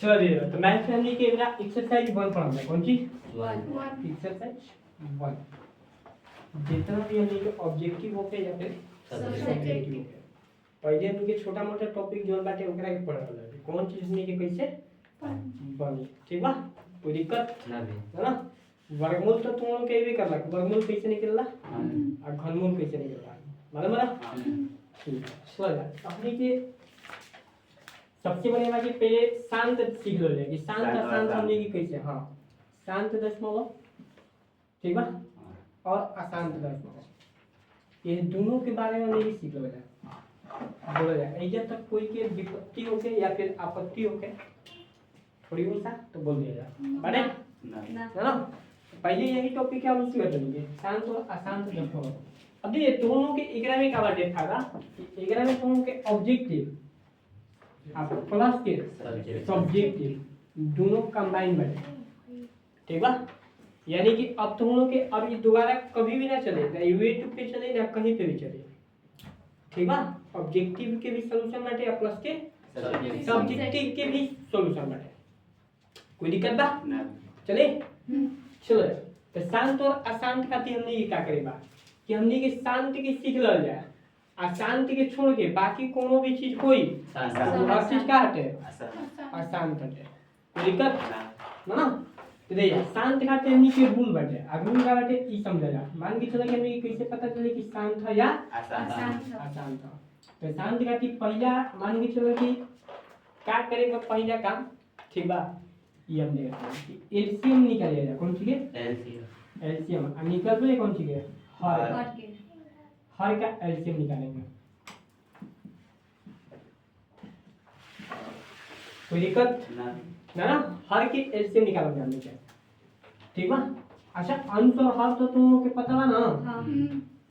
चलिए तो math family के ना एक्सरसाइज 1 पढ़ना है। कौन सी? 1 एक्सरसाइज 1 जितना भी हमने के ऑब्जेक्टिव होके या फिर सब्जेक्टिव होके पहले हमने के छोटा मोटा टॉपिक जोन बाटे ओकरा के पढ़ रहल है। कौन चीज हमने के कैसे बनी, ठीक बा? कोई दिक्कत ना भी है ना? वर्गमूल तो तुम लोग के भी करला, वर्गमूल कैसे निकलला और घनमूल कैसे निकलला, मालूम है ना? ठीक है, चलो अपने के सबसे बड़ी बात ये पहले शांत सीख लो ले कि शांत अशांत हमने की कैसे, हाँ शांत दशमलव, ठीक बा, और अशांत दशमलव, ये दोनों के बारे में हमने सीख लो ले। बोला जाए जब तक कोई के विपत्ति होके या फिर आपत्ति होके थोड़ी बहुत सा तो बोल दिया जाए, बने है ना? पहले यही टॉपिक है, हम उसी कर लेंगे शांत और अशांत दशमलव। अब ये दोनों के एकरा में क्या बात था कि एकरा में दोनों के ऑब्जेक्टिव आप प्लस के सब्जेक्टिव दोनों कंबाइन बने, ठीक बा? यानी कि अब तुम लोग के अब ये दोबारा कभी भी ना चले, ना यूट्यूब पे चले ना कहीं पे भी चले, ठीक बा? ऑब्जेक्टिव के भी सॉल्यूशन बाटे और प्लस के सब्जेक्टिव के भी सॉल्यूशन बाटे। कोई दिक्कत बा? चले चलो तो शांत और अशांत खातिर हमने ये क्या करेगा कि हमने के शांत के सीख लल जाए, अशांत के छोड़ के बाकी कोनो भी चीज कोई हर चीज का हटे अशांत हटे। कोई दिक्कत ना? तो देखिए शांत खाते हमनी के रूल बाटे, आ रूल का बाटे ई समझला। मान के चले कि हमनी के कैसे पता चले कि शांत है या अशांत है? तो शांत खाती पहला मान के चले कि क्या करेगा पहला काम, ठीक बा? ये हम देखते हैं कि एलसीएम निकालिए। कौन सी के एलसीएम हम निकाल बोले, कौन सी के हर का एलसीएम निकालेंगे। कोई दिक्कत ना? हर के एलसीएम निकालेंगे हमने क्या, ठीक बा? अच्छा अंश और हर तो तुम लोग के पता बा ना?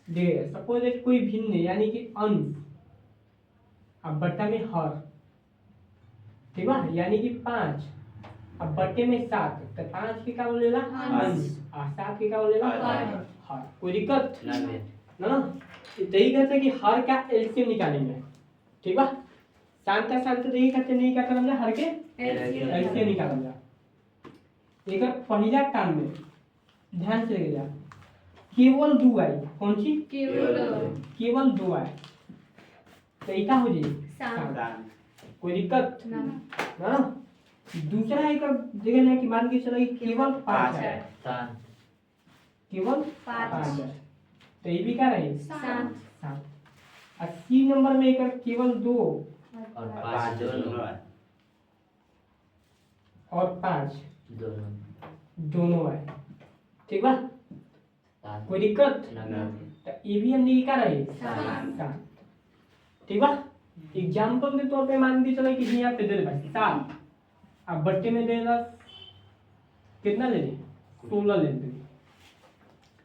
देखिए सपोज दैट कोई भिन्न यानी कि अंश अब बट्टा में हर, ठीक बा? यानी कि 5 अब बट्टे में 7, तो 5 के क्या बोलेला अंश और 7 के क्या बोलेला हर। कोई दिक्कत ना? यही कहते हैं कि हर का एलसीएम निकालेंगे, ठीक बा? शांत शांत यही कहते नहीं क्या करेंगे, हर के एलसीएम निकालेंगे। एक पहला काम में ध्यान से लगे जा, केवल 2 आई। कौन सी? केवल 2 आई तो इतना हो जाए। कोई दिक्कत ना? दूसरा एक जगह ना कि मान के चलो केवल 5 है, केवल 5 है तो ये भी क्या रहे शांत। 80 नंबर में एक केवल 2 और 5 दोनों है, ठीक बा? कोई दिक्कत तो ये भी हमने क्या रहे शांत, ठीक बा? एग्जांपल के तौर पे मान के चलो कि यहाँ पे दे दे भाई 7 अब बट्टे में देगा कितना ले ले 16 ले ले।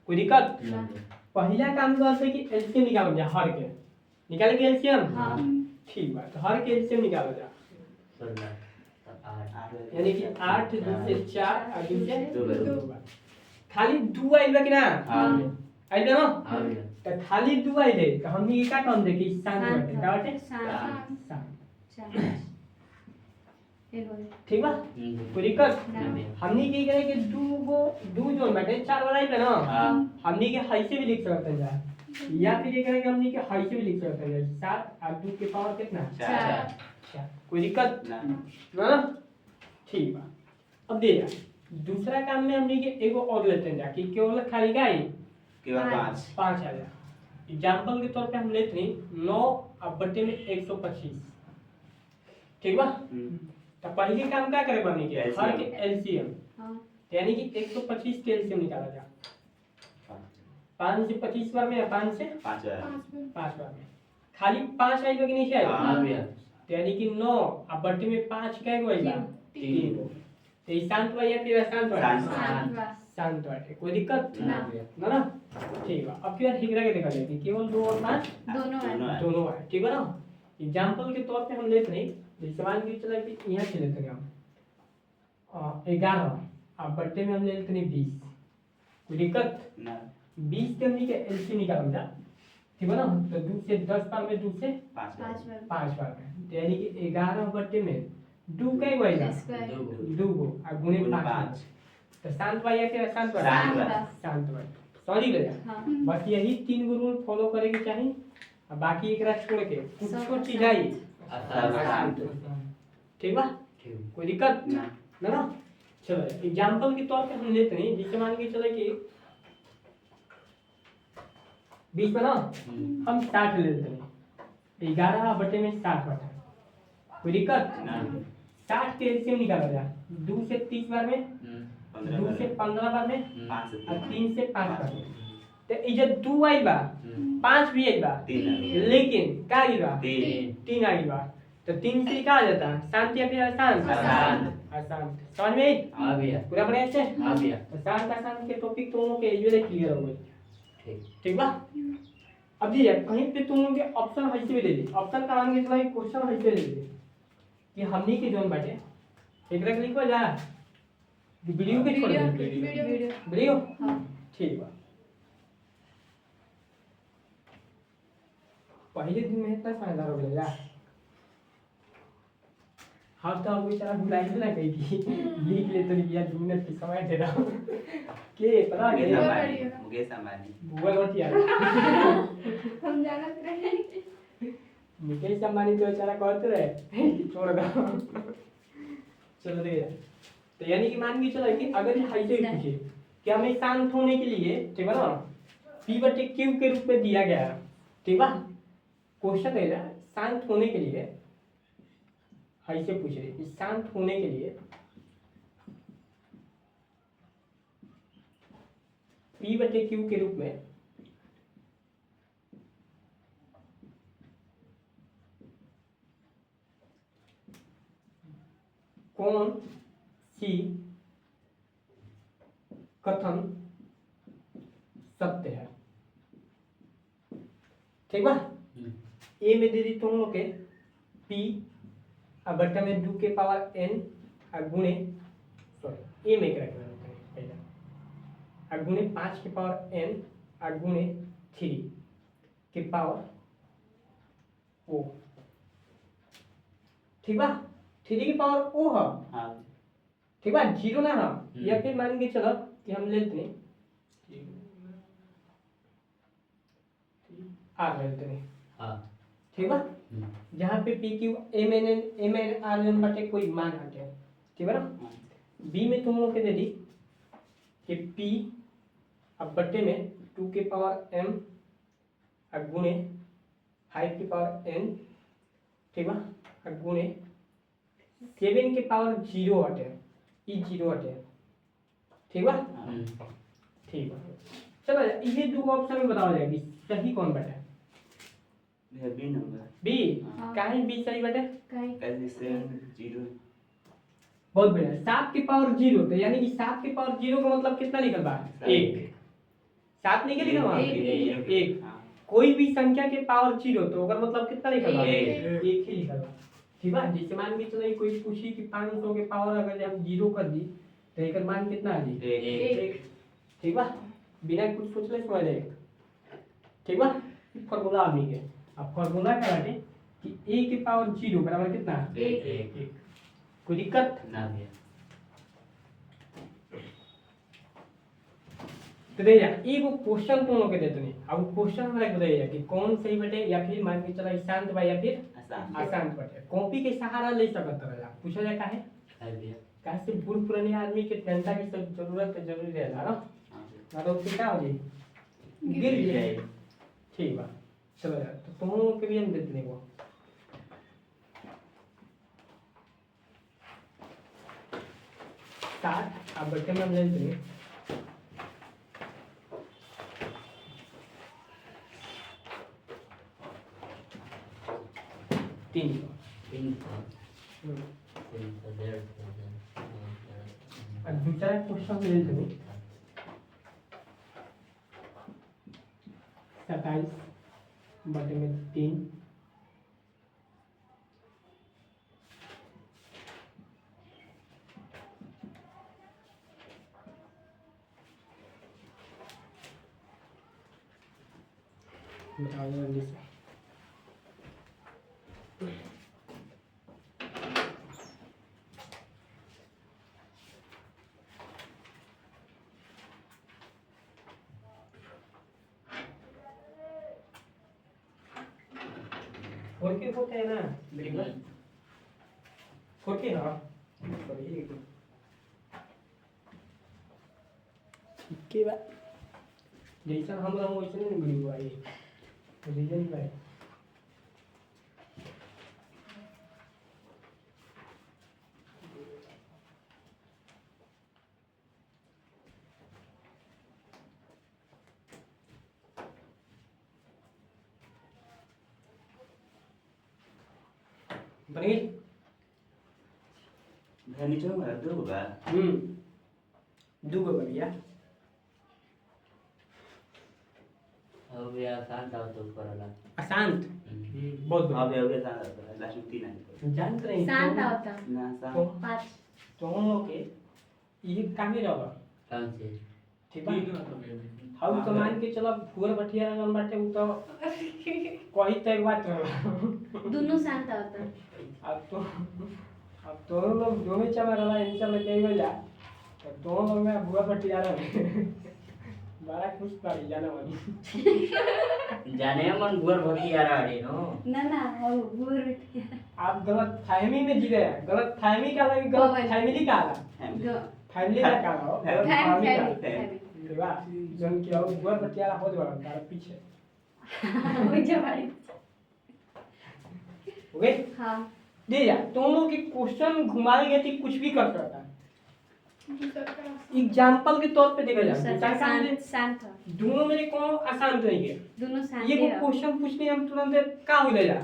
कोई दिक्कत? पहला काम तो है कि एलसीएम निकालो जा, हर के निकाले के एलसीएम, ठीक बात। हर के एलसीएम निकालो जा, यानी कि 8 2 से 4 और 2 से 2 खाली 2 आइल कि ना आइल ना? तो खाली 2 आइल तो हमनी का काम दे कि शांत बाटे, का बाटे शांत, ठीक बा? कोई दिक्कत? हमनी की करे कि 2 जोन बाटे 4 वाला है ना, हमनी के हाई से भी लिख सकते हैं या फिर ये करे कि हमनी के हाई से भी लिख सकते हैं 7 और 2 के पावर कितना 4। कोई दिक्कत ना? ठीक बा। अब देखिए दूसरा काम में हमनी के एगो और लेते हैं कि केवल खाली का ही केवल 5 आ जाए। एग्जांपल के तौर पे हम लेते हैं 9 अब बट्टे में 125, ठीक बा? तो पहले काम क्या करे बनी के हर के एलसीएम, यानी कि 125 के एलसीएम निकाला जा। 5 से 25 बार में 5 से 5 बार में खाली 5 आई कि नहीं आई, यानी कि 9 अब बट्टे में 5 का गो आइला 3 गो। तो ये शांत बा या फिर अशांत बा? शांत बा। कोई दिक्कत ना? ठीक बा। अब फिर ठीक रह के देखा जाए कि केवल 2 और 5 दोनों है, ठीक बा ना? एग्जांपल के तौर पे हम लेते नहीं, जैसे मान के चला कि यहाँ से लेते हैं हम 11 अब बट्टे में हम ले लेते हैं 20। कोई दिक्कत? 20 के हमनी के एलसीएम निकाल जा, ठीक है ना? तो 2 से 10 बार में 2 से 5 बार में, यानी कि 11 बट्टे में दू कई गइला स्क्वायर दू गो आ गुणे गुणे 5 पाँच। तो शांत बा या फिर अशांत बा शांत बा। शांत बा सॉरी भैया हाँ बस यही 3 गो रूल फॉलो करे के चाहिए और बाकी एकरा छोड़ के कुछ सब चीज आई शांत। ठीक बा ठीक। कोई दिक्कत ना। ना चलो एग्जांपल के तौर पे हम लेते हैं जैसे मान के चले कि बीच में ना हम 60 लेते हैं 11 बटे में 60 बटा कोई दिक्कत ना। 60 के एलसीएम निकाला जाए 2 से 30 बार में 2 से 15 बार में पाँच से और 3 से 5 बार में तो इधर 2 आई बा 5 भी आई बा तीन लेकिन का आई बा तीन 3 आई बा तो 3 से क्या आ जाता है शांत या फिर अशांत अशांत। अशांत समझ में आई? आ गया पूरा बढ़िया से आ गया तो शांत अशांत के टॉपिक तुम लोग के यूजुअली क्लियर हो गए ठीक ठीक बा अब जी कहीं पे तुम लोग के ऑप्शन ऐसे भी दे दी ऑप्शन का आगे चला क्वेश्चन ऐसे दे दी कि हमनी के जोन बाटे एकरा के लिखो जा कि वीडियो के छोड़ दे वीडियो वीडियो हाँ ठीक बा पहले दिन में इतना फायदा हो गया हम तो अभी तरह बुलाई ना कही थी लिख ले तो लिया 2 मिनट की समय दे रहा हूँ के पता मुकेश नहीं अंबानी मुकेश अंबानी गूगल मत यार हम जाना रहे मुकेश अंबानी तो बेचारा कहते रहे कि छोड़ दो चलो दे तो यानी कि मान के चलो कि अगर ये हाइट पूछे कि हमें शांत होने के लिए ठीक है ना p बटे q के रूप में दिया गया है ठीक है क्वेश्चन है ना शांत होने के लिए ऐसे पूछ रहे कि शांत होने के लिए p बटे q के रूप में कौन सी कथन सत्य है ठीक बा ए में दे दी तुम लोग के p और बट्टा में 2 के पावर n और गुणे सॉरी ए में क्या रखना होता है पहले और गुणे 5 के पावर n और गुणे 3 के पावर o ठीक बा 3 की पावर o है हाँ ठीक बा जीरो ना हम या फिर मान के चलो कि हम लेते हैं आर लेते हैं हाँ ठीक बा जहाँ पे P Q M N R N बटे कोई मान हटे ठीक है ना बी में तुम लोग के दे दी कि पी अब बटे में 2 के पावर m और गुणे 5 के पावर n ठीक बा और गुणे 7 के पावर 0 हटे ई 0 हटे ठीक बा ठीक बा चलो ये दो ऑप्शन में बताओ जाएगी सही कौन बटे बी नंबर बी हाँ। काहे बी सही बटे काई कैसे 0 बहुत बढ़िया 7 की पावर 0 तो यानी कि 7 की पावर 0 का मतलब कितना निकल बा 1 7 निकल गया वहां एक। एक कोई भी संख्या के पावर 0 तो ओकर मतलब कितना निकल बा एक। एक ही निकल बा ठीक बा जैसे मान के चलो कोई पूछी कि 500 के पावर अगर हम 0 कर दी तो एकर मान कितना आ जी एक ठीक बा बिना कुछ सोचले समझ जाएगा ठीक बा फार्मूला आदमी के अब फार्मूला क्या बाटे कि a के पावर 0 बराबर कितना एक कोई दिक्कत ना भैया तो देखिए एगो क्वेश्चन तुम लोग के देते नहीं अब क्वेश्चन हमरा के बताइए कि कौन सही बटे या फिर मान के चला शांत बा या फिर आसान अशांत बटे कॉपी के सहारा ले सकत रहा पूछा जाए काहे है भैया काहे से बूढ़ पुराने आदमी के जनता की सब जरूरत जरूरी रहेला ना ना तो उससे क्या हो जाए गिर जाए ठीक बा चलो यार तो तुम लोग के भी हम देते नहीं वो सात अब बटे में हम ले लेंगे तीन अब दूसरा क्वेश्चन ले लेंगे 27 बटे में 3 बताओ जल्दी से फोर के होता है ना देखो फोर के हाँ ठीक है बात जैसा हम लोग वैसे नहीं बड़ी हुआ ये रीजन क्या है बनी भैनी चो में दो बा दो गो बढ़िया अब ये आसान था तो करला अशांत बहुत अब ये सा लास्ट में 3 आने जानते नहीं शांत होता ना सा तो 5 तो हम लोग के ये काम ही रहा कौन से ठीक है हम तो मान के चलो फुगर बठिया रंगन बाटे वो तो कोई तो एक बात रहा दोनों शांत होता अब दोनों लोग जो भी चला रहा इनसे में कई बजा तो दोनों लोग में फुगर बठिया रहा बड़ा खुश पड़ी जाना वाली जाने मन गुर भटी आ रहा है नो ना वो गुर आप गलत फहमी में जी गए गलत फहमी का लगे गलत फैमिली का आला फैमिली का का हो गलत फहमी का देवा जन की और फुगर बठिया रहा हो जाओ तार पीछे वो जवाड़ी ओके हाँ दे जा तुम लोग के क्वेश्चन घुमाएंगे तो कुछ भी कर सकता है एग्जांपल के तौर पे देखा जाए शांत शांत दोनों में कोनो आसान नहीं है दोनों शांत ये को क्वेश्चन पूछने हम तुरंत का हो ले जा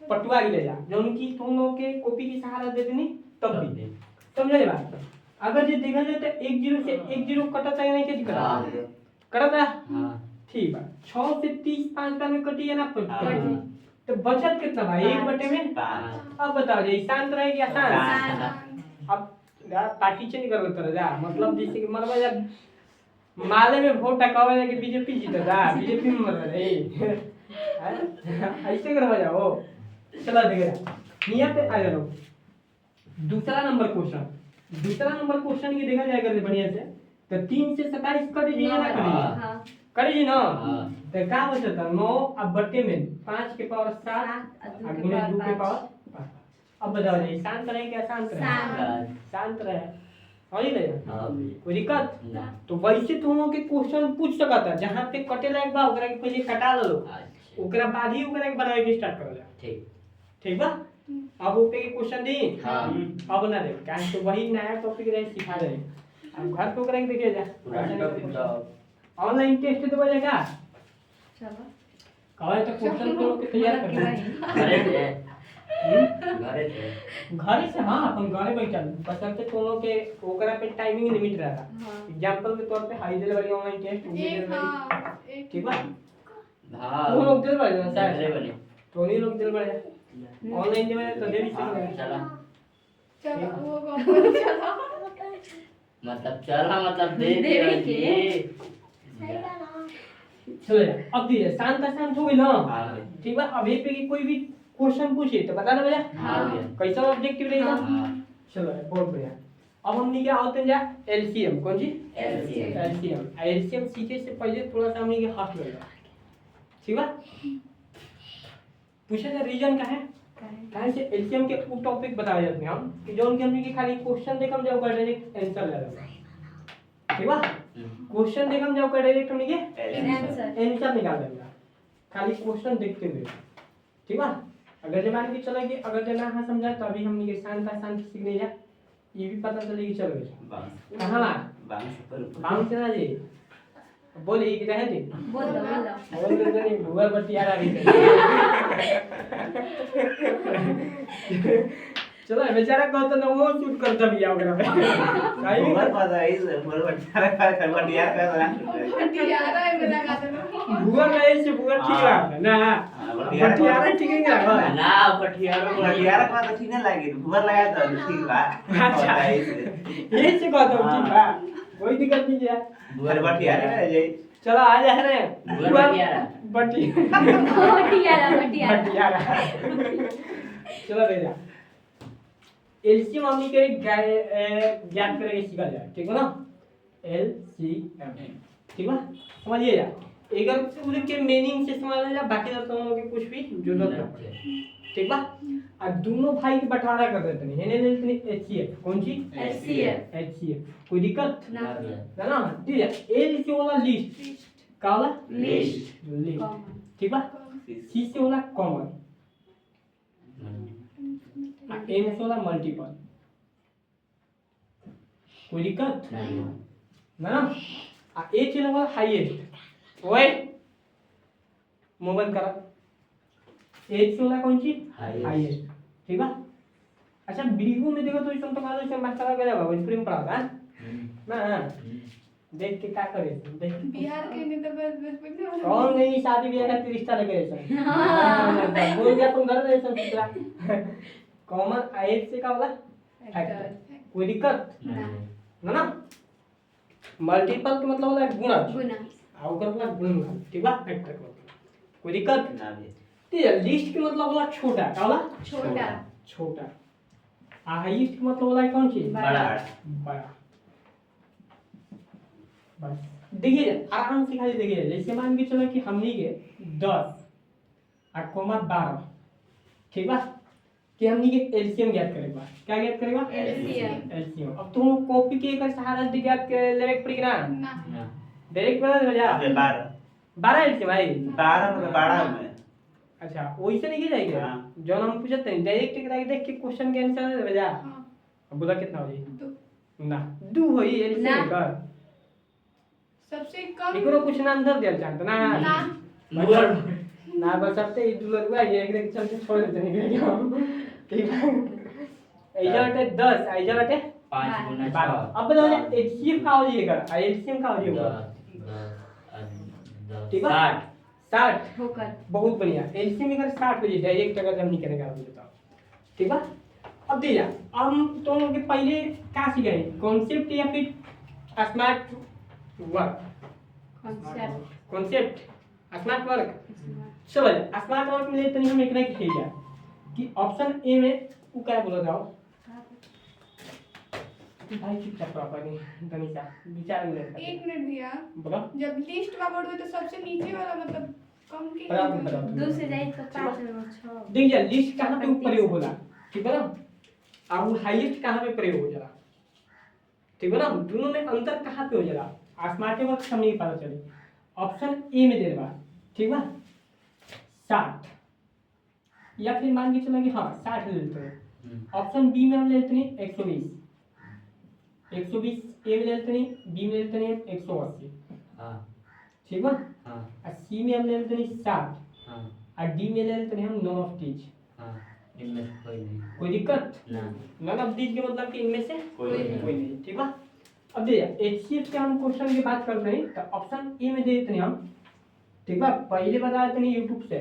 पटवा ले जा जौन की तुम लोग के कॉपी की सहारा दे देनी तब भी समझे बात अगर जो देखा जाए तो 10 से 10 कटता है नहीं कैसे कटता है हां ठीक है 6 से 30 5 बार में कटी है ना कटी। तो बचत कितना भाई एक बटे में 5 अब बताओ ये शांत रहेगी आसान शांत अब यार पार्टी चेंज कर लेता जा मतलब जैसे कि मरवा जा माले में वोट टकावे जाके बीजेपी जीता जा बीजेपी में मर रहे ऐसे करवा जाओ चला देगा यहाँ पे आ जाओ दूसरा नंबर क्वेश्चन ये देखा जाएगा बढ़िया से तो 3 से 27 कट जी ना हाँ करी जी ना हां तो का बचता 9 अब बटे में 5 के पावर 7 और गुणे 2 के पावर 5 अब बताओ जी शांत रहे क्या शांत रहे शांत रहे समझ गए हां कोई दिक्कत ना तो वैसे तुम लोग के क्वेश्चन पूछ सकता है जहां पे कटे लायक बा ओकरा के पहले कटा लो ओकरा बाद ही ओकरा के बनावे के स्टार्ट कर जा ठीक ठीक बा अब ओपे के क्वेश्चन दी हाँ। अब ना दे काहे तो वही नया टॉपिक रहे सिखा रहे अब घर पे ओकरा के देखे जा पुराना टॉपिक तो ऑनलाइन टेस्ट तो बजेगा चलो कहे तो क्वेश्चन तो लोग के तैयार कर घरे थे घरे से हां अपन घरे बैठल बसंते तुम लोग के ओकरा पे टाइमिंग लिमिट रहेगा हाँ एग्जांपल के तौर पे हाई दिल वाली ऑनलाइन टेस्ट ठीक बा हां तुम लोग दिल वाले ना चले शायद बने तो नहीं लोग दिल वाले ऑनलाइन दे तो दे भी सकते चला चलो वो मतलब चला मतलब दे देवे के। चलो अब दीजिए शांत हो गई ना हां ठीक बा अब ये पे की कोई भी क्वेश्चन पूछे तो बता ना भैया हां कैसा ऑब्जेक्टिव रहेगा हां चलो बहुत बढ़िया अब हमने क्या आते हैं जा एलसीएम कौन जी LCM एलसीएम सीखे से पहले थोड़ा सा हमने के हाथ लगा ठीक बा पूछे था रीजन का है काहे से एलसीएम के वो टॉपिक बताए जाते हैं हम कि जोन के हमने के खाली क्वेश्चन देखम जाओ कर डायरेक्ट आंसर ले लो ठीक बा क्वेश्चन देखम जाओ कर डायरेक्ट हमने के आंसर निकाल देंगे खाली क्वेश्चन देखते हुए ठीक बा अगर जे मान के चला कि अगर जे ना समझा तो अभी हमने के शांत सीखने जा ये भी पता चलेगी चलो कहां बांग से ना जी बोले कि रहे थे बोल दो बोल दे नहीं गूगल पर तैयार आ रही चलो बेचारा को तो वो शूट कर दब या ओकरा पे काई भी गूगल में ऐसे गूगल ठीक है ना बटियारा ठीक है क्या ना पठियारो अच्छा ये से को तो ठीक है कोई दिक्कत नहीं है चलो आ जा रहे बटियारा चलो भेजा एलसीएम हमनी के ज्ञात करके सीखा जाए ठीक है ना एलसीएम ठीक है समझिए अगर पूरे के मीनिंग से समझ जा बाकी तो तुम लोग के कुछ भी जरूरत ना पड़े ठीक बा अब दोनों भाई के बंटवारा कर देते हैं हेने लेते हैं HCF कौन सी HCF कोई दिक्कत ना ना ठीक है L से वाला लिस्ट का वाला लिस्ट लिस्ट कॉमन ठीक बा C से वाला कॉमन M से वाला मल्टीपल कोई दिक्कत ना A से वाला हाईएस्ट ओए मोबाइल करा एज वाला कौन सी हाईएस्ट ठीक है अच्छा बिरगू में देखो तो इस तो मालूम से मास्टर आ गया बाबू प्रेम पढ़ा था ना देख के क्या करे देख बिहार के नहीं तो बस बस कौन नहीं शादी ब्याह का रिश्ता लगे ऐसा बोल गया तुम घर में ऐसा दूसरा कॉमन एज से का वाला फैक्टर कोई दिक्कत ना मल्टीपल के मतलब होला गुणा गुना आ ओकर वाला गुण ठीक बा फैक्टर का कोई दिक्कत ना भी ठीक है लिस्ट के मतलब होला छोटा का वाला छोटा छोटा आ हाईएस्ट के मतलब होला कौन सी बड़ा बड़ा बस देखिए आराम से खाली देखिए जैसे मान के चलो कि हमनी के 10 आ कोमा 12 ठीक बा कि हमनी के एलसीएम ज्ञात करेगा क्या ज्ञात करेगा एलसीएम अब तुम कॉपी के एक सहारा से ज्ञात कर लेवे पड़ी ना ना डायरेक्ट बता दे जा अबे 12 एलसीएम भाई 12 में 12 में अच्छा वैसे नहीं जाएगा हाँ। जो हम पूछते हैं डायरेक्ट करा के देख के क्वेश्चन के आंसर दे जा हाँ अब बोला कितना हो जाए दो ना 2 होई एलसीएम का सबसे कम एकरो कुछ नाम धर दिया चाहत ना ना दुलर ना बस अब ते दुलर हुआ ये एक चलते छोड़ देते हैं हम ठीक है ऐजा बटे 10 ऐजा बटे 5 गुना 12 अब बताओ एचसीएफ का हो जाएगा एलसीएम का हो जाएगा ठीक है 60 होकर बहुत बढ़िया एलसीएम अगर 60 हो जाए डायरेक्ट अगर हम नहीं करेंगे आप बताओ ठीक है अब दे जा हम तो लोग के पहले क्या सीखे कॉन्सेप्ट या फिर smart work concept smart work चलो स्मार्ट वर्क में लेते नहीं हम एक ना कि है कि ऑप्शन ए में वो क्या बोला जाओ भाई चुपचाप प्रॉपर नहीं तनिषा विचार में एक मिनट भैया बोलो जब लिस्ट का वर्ड हुए तो सबसे नीचे वाला मतलब कम के बराबर दो से जाए तो 5 और 6 देख जा लिस्ट कहाँ पे प्रयोग होला ठीक है ना और हाईएस्ट कहाँ पे प्रयोग हो जाला ठीक है ना दोनों में अंतर कहाँ पे हो जाला स्मार्ट वर्क से नहीं पता चले ऑप्शन ए में दे रहा ठीक है 60 या फिर मान के चलो कि हाँ 60 ले लेते हैं ऑप्शन बी में हम ले लेते हैं 120 ए में ले लेते हैं बी में ले लेते हैं 180 हां ठीक है हां और सी में हम ले लेते हैं 60 हां और डी में ले लेते हैं हम नॉन ऑफ दीज हां इनमें कोई नहीं कोई दिक्कत ना नॉन ऑफ दीज के मतलब कि इनमें से कोई नहीं। कोई नहीं ठीक है अब देखिए एचसीएफ के हम क्वेश्चन की बात कर रहे हैं तो ऑप्शन ए में दे देते हैं हम ठीक है पहले बता देते हैं यूट्यूब से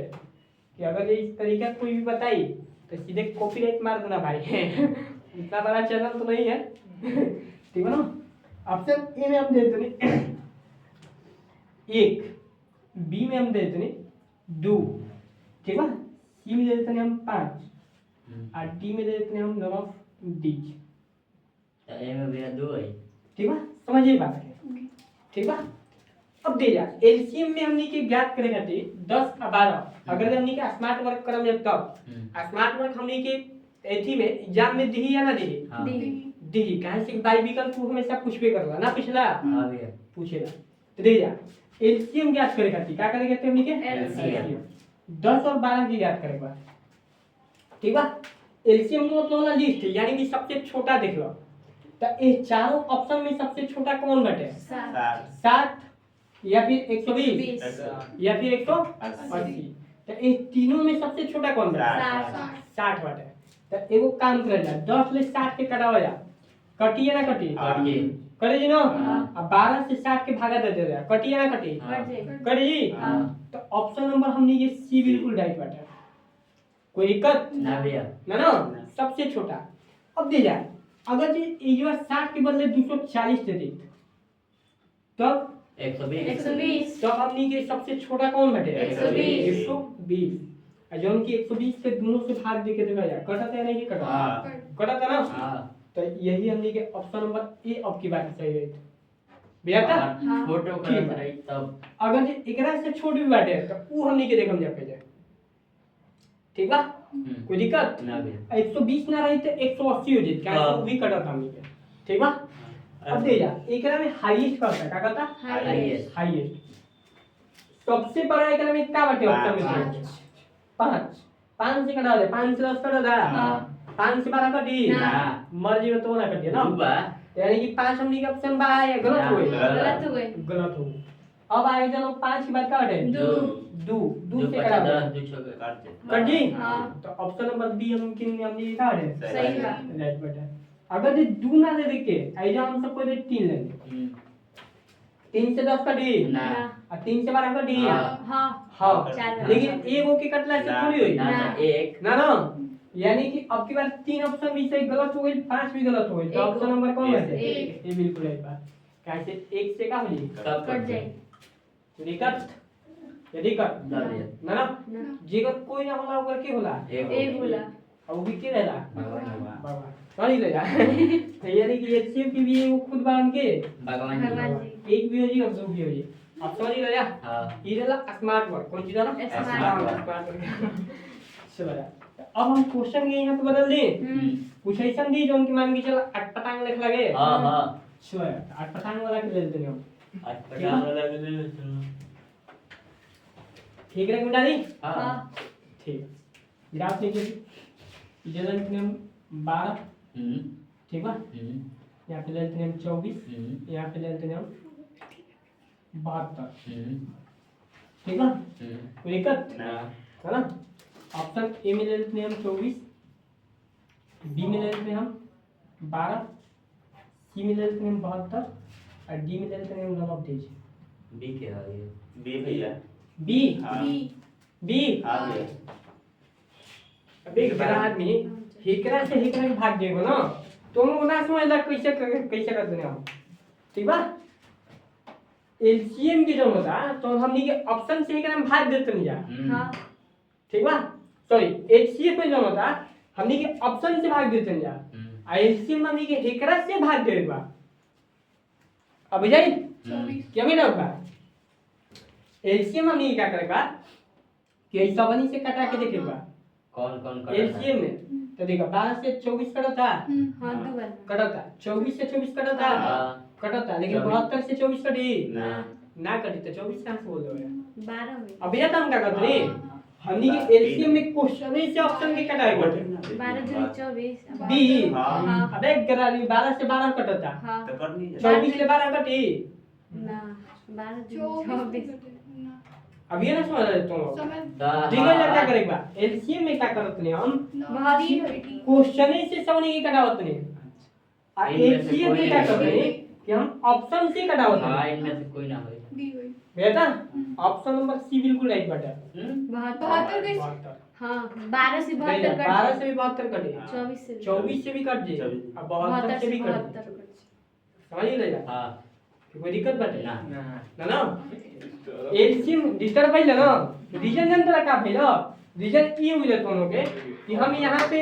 कि अगर ये इस तरीका कोई भी बताई तो सीधे कॉपीराइट मार देना भाई इतना बड़ा चैनल तो नहीं है ठीक है ना ऑप्शन ए में हम देते हैं 1 बी में हम देते हैं 2 ठीक है सी में देते हैं हम 5 और डी में देते हैं हम नॉन ऑफ दीज तो ए में भी 2 है ठीक है समझिए बात है ठीक है अब दे जा एलसीएम में हमने के ज्ञात करेगा थे 10 और 12 अगर हमने के स्मार्ट वर्क करम जब तब स्मार्ट वर्क हमने के एथी में एग्जाम में दी या ना दी हां दी कहां से बाई विकल्प को हमेशा पूछबे करला ना पिछला हां भैया पूछेला तो दे जा एलसीएम ज्ञात करेगा थी क्या करेगा थे हमने के LCM 10 और 12 की ज्ञात करेगा ठीक है एलसीएम का मतलब होला लिस्ट यानी कि सबसे छोटा देख लो तो ये चारों ऑप्शन में सबसे छोटा कौन बटे 60 या फिर 120 या फिर 180 तो ये तीनों में सबसे छोटा कौन बटे 60 बटे तो एगो काम कर जा 10 ले 60 के कटावा जा कटिए ना कटी काटिए करे जी ना हाँ। अब 12 से 60 के भागा दे दे कटिए ना कटी हाँ। करी हां तो ऑप्शन नंबर हमने ये सी बिल्कुल राइट बटे कोई दिक्कत ना भैया ना सबसे छोटा अब दे जा अगर ये जो 60 के बदले 240 दे दे तब 120 तब हमनी के सबसे छोटा कौन बटे 120 और जो उनकी 120 के दोनों से भाग दे के देगा यार कटा है नहीं कटा हाँ। कटा था ना हां तो यही हमनी के ऑप्शन नंबर ए अब की बात सही है बेटा हाँ। फोटो ठीक करत बा। रही तब अगर जे एकरा से छोट भी बाटे तो ऊ हमनी के देखम जा पहले, ठीक बा? कोई दिक्कत ना भी 120 ना रही तो 180 हो जाए, क्या हाँ। वो भी कटत हमनी के, ठीक बा? अब दे जा एकरा में हाईएस्ट करता का कहता हाईएस्ट हाईएस्ट सबसे बड़ा एकरा में क्या बाटे ऑप्शन में पाँच। 5 5 से कटा दे, 5 से 10 कटा दा, हाँ। 5 से 12 कटी ना। मर्जी में तो ना कटिए ना, बा यानी कि 5 हमनी के ऑप्शन बा या गलत ना, हुए, गलत हो गए। गलत हो। अब आगे चलो 5 की बात का बाटे दो। दू जो से बचा कटा 10 दे जो छोड़ काट दे। कट जी हाँ। तो ऑप्शन नंबर बी हम किन हमनी का है सही बा। राइट बेटा। अगर ये दू ना दे देके ऐजा हम सब पहले 3 लेंगे, 3 से 10 कटी ना और 3 से 12 कटी हाँ। हाँ। हाँ, चार। लेकिन एगो के कटला से थोड़ी हुई ना ना। एक ना ना, यानी कि अब की बार 3 ऑप्शन भी सही गलत हो गई, 5 भी गलत हो गई, तो एक ऑप्शन नंबर कौन है? एक। ये बिल्कुल है बात। कैसे 1 से का होली कब कट जाए। दिक्कत यदि कट डालिए ना ना ना। जेकर कोई ना होला ओकर के होला एक बोला। और वो भी के रहला भगवान बाबा सही ले जा तो यानी कि एचसीएफ की भी एगो खुद बांध के भगवान भगवान जी जी। एक भी हो जी और दो भी हो जी। अब समझ ले जा हां ये रहला स्मार्ट वर्ड, कौन चीज है ना स्मार्ट वर्ड। Smart word. चलो यार अब हम क्वेश्चन के यहाँ पे बदल दें, कुछ ऐसा दी जो उनके मान के चल अटपटांग लिख लगे। हां हां चलो यार अटपटांग वाला के ले लेते हैं हम, अस्पताल वाला के लिए ठीक है मिटा दी हां ठीक। ग्राफ लिखिए लेंथ नेम 12 ठीक बा, यहाँ पे लेंथ नेम 24, यहाँ पे लेंथ नेम 72 ठीक बा। कोई दिक्कत ना है ना? ऑप्शन ए में लेंथ नेम 24, बी में लेंथ नेम 12, सी में लेंथ नेम 72 और डी में length name number of days. B के है ये बी भैया बी हाँ बी हाँ भैया अबे गधा आदमी हिकरा से हिकरा के भाग देगो ना, तुम ना समझला कैसे करते हैं हम, ठीक बा? एलसीएम की जो होता तो हमनी के ऑप्शन से हिकरा में भाग देते नहीं जा, हाँ। ठीक बा? सॉरी एचसीएफ में जो होता हमनी के ऑप्शन से भाग देते नहीं जा, आ एलसीएम हमनी के हिकरा से भाग देवे बा। अब जाई 24। क्या भी ना होगा एलसीएम हमनी के क्या करेगा कि ऐसा बनी से कटा के देखेगा कौन कौन कर एलसीएम में तो देखो 12 से 24 कटा था हाँ दो बार। कटा था, 24 से 24 कटा था हाँ। कटा था, लेकिन 24 72 से 24 कटी ना ना कटी तो 24 कहाँ से बोल रहे हो? 12 में। अभी ये हम क्या करते हैं हमनी के एलसीएम में क्वेश्चन ही से ऑप्शन के कटाए गए 12 दूनी 24। बी हाँ अबे गराली 12 से 12 कटा था, हाँ। तो करनी है 24 से 12 कटी। ना 12 दूनी 24। अब ये ना समझ रहे तुम लोग, समझ। ठीक है क्या करेगा एलसीएम में क्या करते हैं हम बहुत ही बेटी। क्वेश्चन ही से समझने की कटावत नहीं आ इनमें से एलसीएम कोई में क्या नहीं करते हैं कि हम ऑप्शन से कटावत हां हैं। इनमें से कोई ना होई दी हुई। बेटा ऑप्शन नंबर सी बिल्कुल राइट बेटा। 72 के। हाँ 12 से 72 कट 12 से भी 72 कटे, 24 से भी। 24 से भी कट जाए 24 और 72 से भी कट जाए, 72 कट। समझ ले जा हां कोई दिक्कत बाटे ना ना ना एलसीएम डिस्टर्ब भइल ना रीजन जनता का भइल रीजन ये हुई दोनों के कि हम यहाँ पे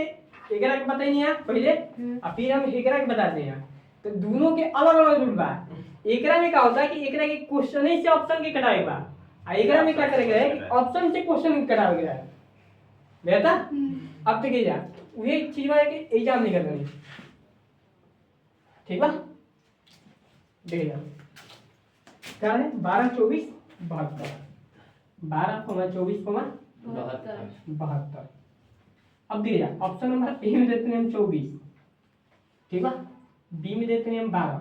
एकरा के बताइए यहाँ पहले और फिर हम एकरा के बताते हैं, तो दोनों के अलग अलग रूल बा। एकरा में क्या होता है कि एकरा के क्वेश्चन से ऑप्शन के कटावे बा आ एकरा में क्या करेगा है कि ऑप्शन से क्वेश्चन कटावे है बेटा। अब तक जा वही चीज बा कि एग्जाम नहीं करनी, ठीक बा? देख जा क्या है 12 24 72 12, 24, 72। अब देखिए ऑप्शन नंबर ए में देते हैं हम 24 ठीक है, बी में देते हैं हम 12,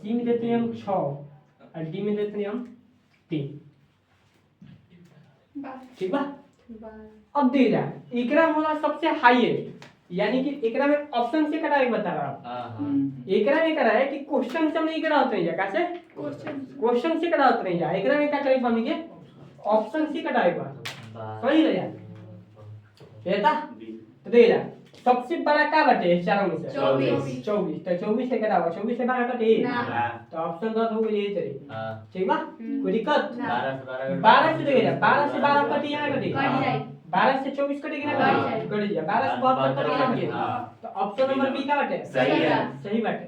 सी में देते हैं हम 6 और डी में देते हैं हम 3 ठीक है। अब देखिए एकरा होला सबसे हाईएस्ट, यानी कि एकरा में ऑप्शन से कटा बता रहा हूं। हां एकरा में करा है कि क्वेश्चन से हम नहीं करा होते हैं जा कैसे क्वेश्चन से कटा होते नहीं जा, एकरा में क्या करे बन के ऑप्शन से कटाएगा सही ले जा बेटा। तो देख जा सबसे बड़ा क्या बटे चारों में से 24। 24 तो 24 से कटा होगा 24 से 12 कटे ना। तो ऑप्शन दो हो गई यही तरी हां ठीक बा। कोई दिक्कत 12 से 12 से देख जा 12 से 12 कटी यहाँ कटी कट जाए। 12 से 24 कटेगी ना कट जाए। कट जाए 12 से 72 कटेगी ना कटी। हाँ। तो ऑप्शन नंबर बी क्या बटे सही है। सही बाटे।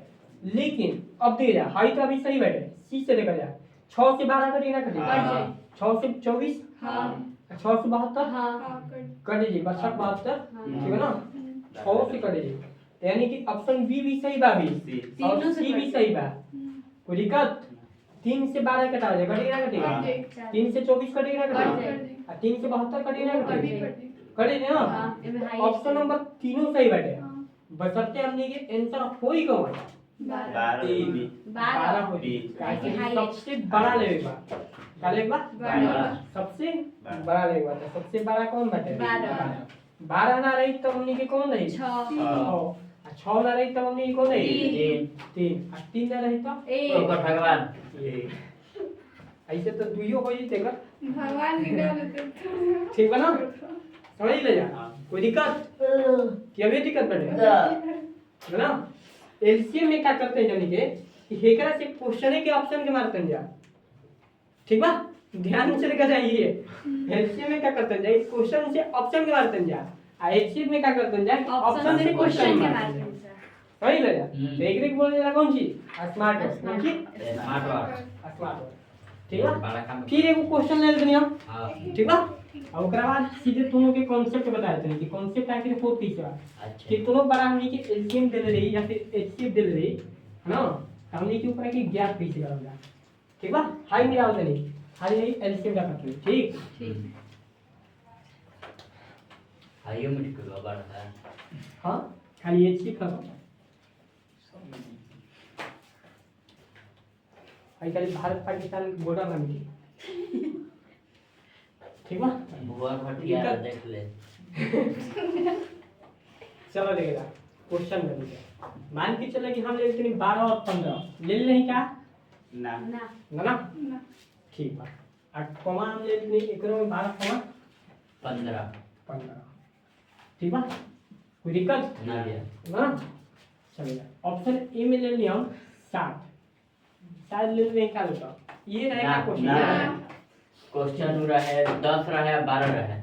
लेकिन अब देखिए हाई तो अभी सही बैठे सी से देखा जाए 6 से 12 कटेगा कट कटेगा जाए 6 से 24 हाँ 6 से 72 हाँ कट कटे जी बस 72 हाँ। ठीक है ना 6 से कटे जी यानी कि ऑप्शन बी भी सही बा भी और तीनों से सी भी कटे। सही बा कोई दिक्कत 3 से 12 कटा जाए कटेगा कटेगा हाँ। 3 से 24 कटेगा कट कटेगा जाए और 3 से 72 कटेगा कट कटेगा कट कटे ना हाँ, एमे हाईएस्ट ऑप्शन नंबर तीनों सही बैठे हाँ बसरते हमने के आंसर होई कौन 12 बी 12 हो बी। काहे कि हाईएस्ट। सबसे बड़ा लेगा का लेगा बड़ा। सबसे बड़ा लेगा तो सबसे बड़ा कौन बैठे 12 12 ना रही तो हमने के कौन रही 6 हाँ। 6 ना रही तो हमने के कौन रही तीन 3 और 3 ना रही तो एक ऊपर भगवान ऐसे तो दुइयो हो ही तेगा भगवान निकाल देते ठीक बना समझ ले जा हाँ। कोई दिक्कत कि अभी दिक्कत बैठे है ना एलसीएम में क्या करते हैं जानी के कि हेकरा से क्वेश्चन के ऑप्शन के मारते हैं जा ठीक बा ध्यान से लेकर जाइए एलसीएम में क्या करते हैं जा क्वेश्चन से ऑप्शन के मारते हैं जा आ एचसीएम में क्या करते हैं जा ऑप्शन से क्वेश्चन के मारते हैं मारते सही ले जा तो एक एक बोलने लगा कौन सी स्मार्ट वर्क कौन सी स्मार्ट वर्क स्मार्ट वर्क ठीक बा बड़ा काम फिर एगो क्वेश्चन ले लेते हम हाँ ठीक बा और ओकरा बाद सीधे दोनों के कॉन्सेप्ट बता देते हैं कि कॉन्सेप्ट आखिर फोर्थ तीसरा अच्छा कि दोनों बड़ा हमनी के एलसीएम दे रही या फिर एचसीएफ दे रही है ना तो हमनी के ऊपर के गैप कैसे करेंगे ठीक बा हाई में आओ नहीं हाई नहीं एलसीएम का करते हैं ठीक ठीक हाईयो मुश्किल हो बड़ा है हां खाली एचसीएफ का आई खाली भारत पाकिस्तान बॉर्डर में मिली ठीक बा बुआ भटिया देख ले चलो देखेगा क्वेश्चन में लिखा मान के चले कि हम ले इतनी 12 और 15 ले नहीं क्या ना ना ना ना ना ठीक बा आ कॉमा हम ले इतनी एकरो में 12 कॉमा 15 ठीक बा कोई दिक्कत ना लिया ना चलेगा ऑप्शन ए में ले लिया हम 60 शायद ले लें क्या होता ये रहेगा ना, क्वेश्चन ना। क्वेश्चन रहे 10 रहे 12 रहे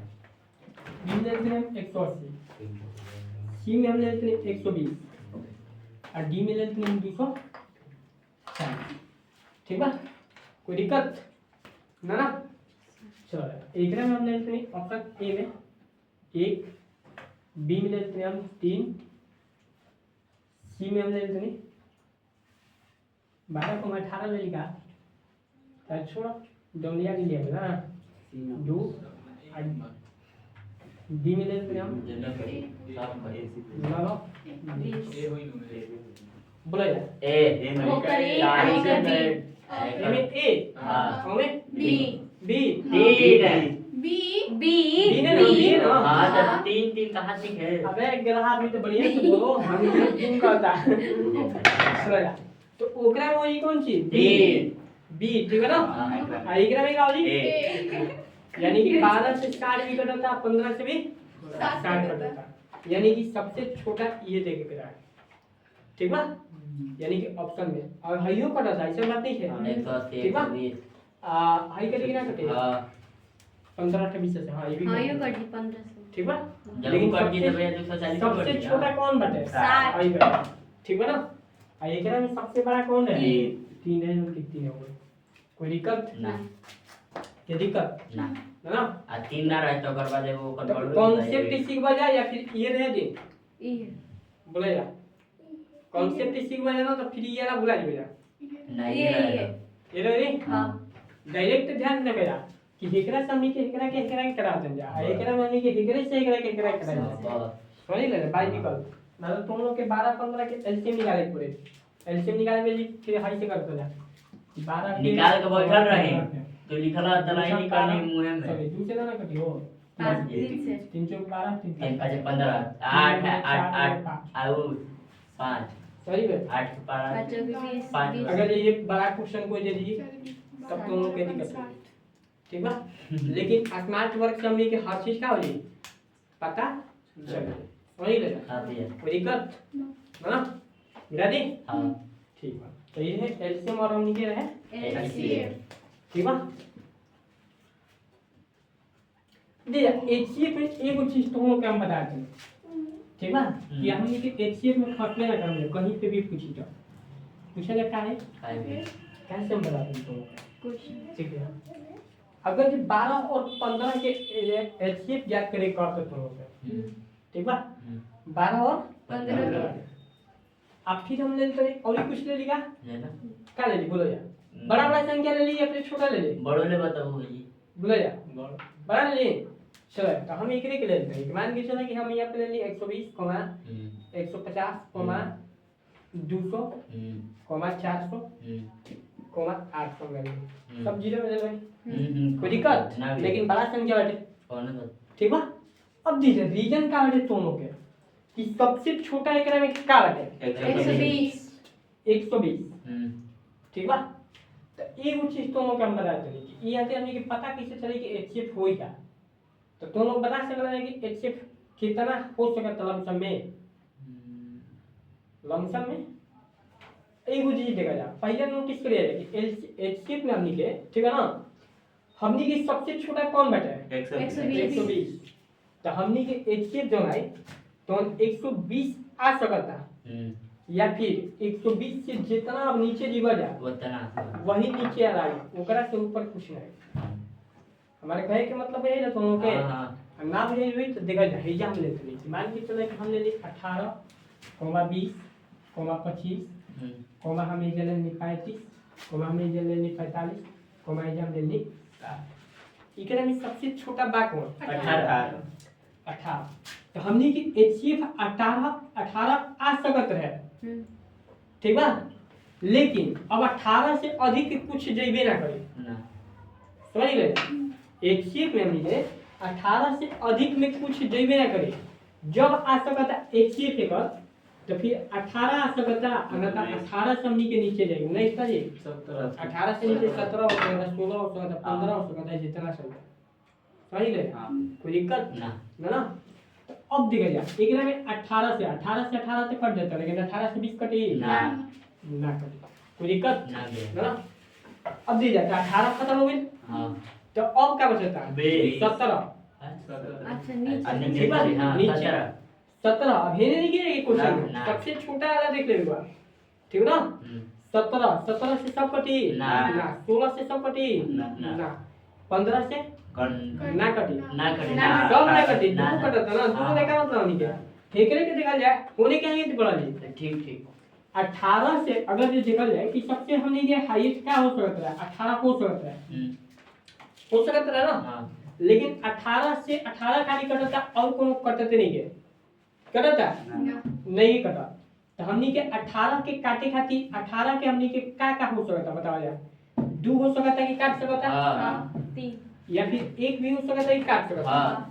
बी में लेते हैं 180 सी में हम लेते हैं 120 और डी में लेते हैं 240 ठीक बा कोई दिक्कत ना ना चलो एक में हम लेते हैं ऑप्शन ए में 1 बी में लेते हैं हम 3 सी में हम लेते हैं 12 को 18 ले लिखा तो छोड़ो डोंगिया के लिए ना 2 डी में लेते हैं हम जनरल करी सब करी लो बोला जा ए वो करी चालीस आई कर में ए में ए हाँ ओ में बी बी तीन बी बी ने ना बी ना हाँ तो तीन तीन कहाँ सीखे अबे ग्राहक भी तो बढ़िया से बोलो हम तीन कहता चलो जा तो ओकरा में वही कौन सी तीन बी ठीक है ना हाँ। आ एकरा में का होली ए यानी कि 12 से 60 भी कटता 15 से भी 60 60 कटता यानी कि सबसे छोटा ये देखे के रहा है ठीक बा यानी कि ऑप्शन में और हाइयो कटा था ऐसा बात नहीं है 180 ठीक बा 120 हाई कटेगी ना कटेगी हाँ 15 28 से हाँ ये भी हाँ कटेगी। ये कर दी 1500 ठीक बा जब लेकिन ऊपर की सबसे- तो 240 सबसे छोटा कौन बटे 60 हाई कटा ठीक बा ना आ एकरा में सबसे बड़ा कौन है तीन। 3 है जो कि 3 हो गए कोई दिक्कत ना ये दिक्कत ना ना आ तीन ना रहे तो ओकर बाद वो कंट्रोल कॉन्सेप्ट सीख बजा या फिर ये रह दे ये बोले जा कॉन्सेप्ट सीख बजा ना तो फिर ये ना भुला जा नहीं ये रहे ये रह दे हाँ डायरेक्ट ध्यान न करा कि हेकरा से हमनी के हेकरा के कराते जा हेकरा में हमनी के हेकरे से हेकरा के कराते जा बस समझ ले बाय विकल्प ना तो तुम लोग के 12 15 के एलसीएम निकाले पूरे एलसीएम निकाले में जी फिर हाई से करते जा 12 निकाल के बैठल रही तो लिखला दलाई निकालनी मुंह में सॉरी दूसरे ना कटी हो 5 दिन से 3 4 12 3 तीन पाँच 15 8 8 8 आउ 5 सही है 8 पारा 25 पाँच। 20 अगर ये बड़ा क्वेश्चन कोई दे दी तब तुम लोग के दिक्कत होगी ठीक बा लेकिन स्मार्ट वर्क से हमनी के हर चीज का होली पता चले वही ले हाँ दिया कोई दिक्कत ना गिरा दी हाँ ठीक बा तो ये है एलसीएम और हमनी के रहे एचसीएफ ठीक बा दे एचसीएफ में एक चीज तुम लोग के हम बता दें ठीक बा कि हमनी के एचसीएफ में फंसले ना करेंगे कहीं पे भी पूछी तो पूछा क्या है फाइव कैसे हम बताते हैं दोनों का क्वेश्चन ठीक है अगर जो 12 और 15 के एचसीएफ ज्ञात करें कर तो दोनों का ठीक बा 12 और 15 अब फिर हम ले लेते हैं और ही कुछ ले लिया लेना क्या ले ली बोलो यार बड़ा बड़ा संख्या ले ली या फिर छोटा ले ली बड़ों ने बताओ जी बोलो यार बड़ा ले ली चलो तो हम एक के ले लेते हैं मान के चलो कि हम यहाँ पे ले ली 120 150 200 400 800 ले ली सब जीरो में ले लो कोई दिक्कत लेकिन बड़ा संख्या बाटे कौन है ठीक बा अब दीजिए रीजन का बाटे दोनों के कि सबसे छोटा एकरा में का बाटे 120 120 ठीक बा तो एगो चीज दोनों के हम बता देंगे कि ये आते हमने कि पता कैसे चले कि एचसीएफ होई का तो दोनों बता सकला है कि एचसीएफ कितना हो सकता लमसम में एगो चीज देखा जा पहले नोटिस करिए कि एचसीएफ में हमनी के ठीक है ना हमनी के सबसे छोटा कौन बाटे 120 तो हमनी के एचसीएफ जो है तो 120 आ सकता या फिर 120 से जितना अब नीचे जीवा जा उतना वही नीचे आ रहा है ओकरा से ऊपर कुछ नहीं हमारे कहे के मतलब है ना दोनों के ना भी हुई तो देखा जाए हिजा हम लेते नहीं मान के चले कि हम ले ली 18 20 25 हम हिजा ले ली 35 हम हिजा ले ली 45 हिजा हम ले ली इकरा में सबसे छोटा बा कौन 18 तो हमने की एचसीएफ 18 आ सकत है ठीक बा लेकिन अब 18 से अधिक कुछ जइबे ना करे समझ गए एचसीएफ में हमने 18 से अधिक में कुछ जइबे ना करे जब आ सकता एचसीएफ एक तो फिर 18 आ सकता अन्यथा 18 से हमने के नीचे जाएंगे नहीं इसका जी 18 से नीचे 17 हो सकता 16 हो सकता 15 हो सकता जितना चलता समझ गए कोई दिक्कत ना तो अब देखा जाए एक में 18 से 18 तो कट जाता लेकिन 18 से 20 कटे ना कटे कोई दिक्कत ना अब दे जाता 18 खत्म हो गई तो अब क्या बचता है 17 अच्छा नीचे नीचे 17 अब हेरे नहीं गिरेगी क्वेश्चन ना। सबसे छोटा वाला देख ले बार ठीक ना 17 से सब कटी ना। 16 से सब कटी ना। 15 से ना कटी ना। सब ना कटी दो कटता ना दो देखा मतलब नहीं क्या ठेकरे के देखा जाए होने क्या है बड़ा जी ठीक 18 से अगर ये देखा जाए कि सबसे हमने ये हाईएस्ट क्या हो सकता है 18 हो सकता है हो सकता है ना लेकिन 18 से 18 खाली कटता और कोनो कटते नहीं है कटता नहीं कटा तो हमनी के 18 के काटे खातिर 18 के हमनी के का हो सकता बताओ यार 2 हो सकता कि काट सकता तीन या फिर एक भी हो सकता कि काट सकता